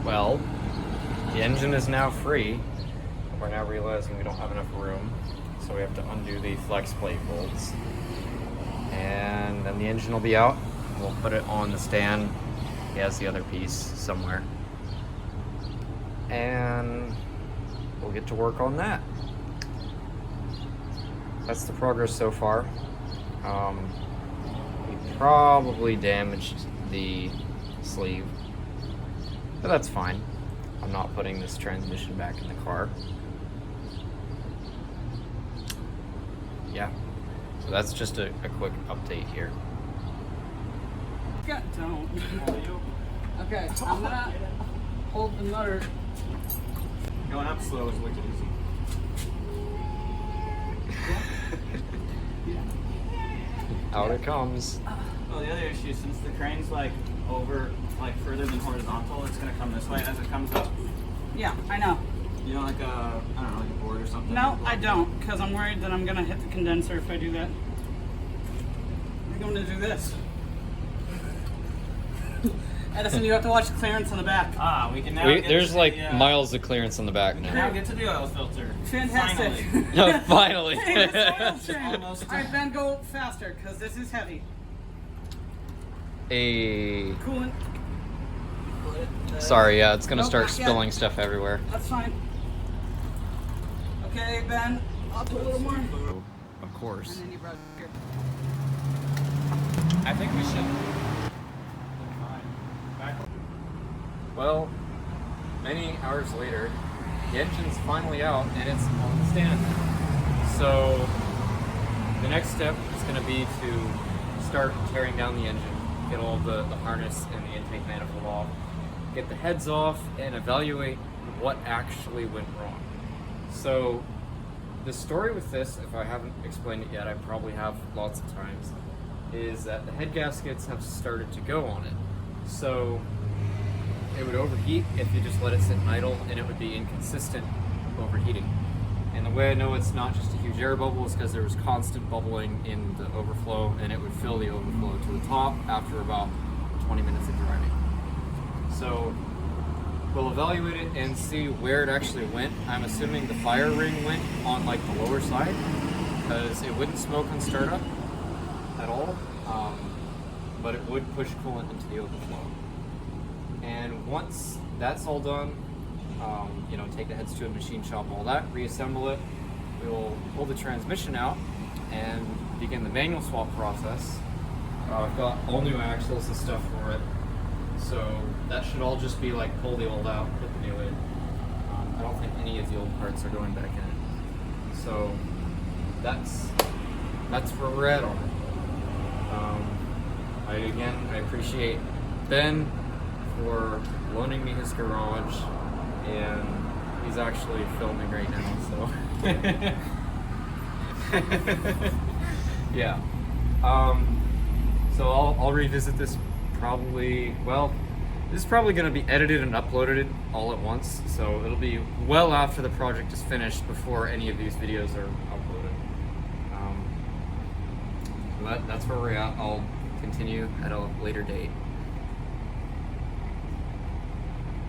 Well, the engine is now free. We're now realizing we don't have enough room, so we have to undo the flex plate bolts. And then the engine will be out. We'll put it on the stand. He has the other piece somewhere. And we'll get to work on that. That's the progress so far. We probably damaged the sleeve, but that's fine. I'm not putting this transmission back in the car. Yeah, so that's just a quick update here. God, don't. Okay, I'm gonna hold the motor. Going up slow is wicked easy. Out it comes. Well, the other issue, since the crane's like over, like further than horizontal, it's gonna come this way as it comes up. Yeah, I know. You know, like a, I don't know, like a board or something? No, I don't, because I'm worried that I'm gonna hit the condenser if I do that. I'm going to do this. Edison, you have to watch the clearance on the back. Ah, we can now get There's to like the, miles of clearance on the back now now. get to the oil filter. Fantastic. Finally. Finally. Famous oil change. Almost. All right, Ben, go faster, because this is heavy. Coolant. Sorry, yeah, it's gonna Nope, start not yet. spilling stuff everywhere. That's fine. Okay, Ben, I'll do a little more. And Of course. then you brought it here. I think we should. Well, many hours later, the engine's finally out and it's on the stand. So the next step is going to be to start tearing down the engine, get all the harness and the intake manifold off, get the heads off, and evaluate what actually went wrong. So the story with this, if I haven't explained it yet, I probably have lots of times, is that the head gaskets have started to go on it. So it would overheat if you just let it sit idle, and it would be inconsistent overheating. And the way I know it's not just a huge air bubble is because there was constant bubbling in the overflow, and it would fill the overflow to the top after about 20 minutes of driving. So we'll evaluate it and see where it actually went. I'm assuming the fire ring went on like the lower side, because it wouldn't smoke on startup at all, but it would push coolant into the overflow. And once that's all done, you know, take the heads to a machine shop, all that, reassemble it. We will pull the transmission out and begin the manual swap process. I've got all new axles and stuff for it, so that should all just be like pull the old out, put the new in. I don't think any of the old parts are going back in. So that's where we're at on it. I appreciate Ben for loaning me his garage, and he's actually filming right now, so yeah. So I'll revisit this probably, well, this is probably going to be edited and uploaded all at once, so it'll be well after the project is finished before any of these videos are uploaded. But that's where we're at. I'll continue at a later date.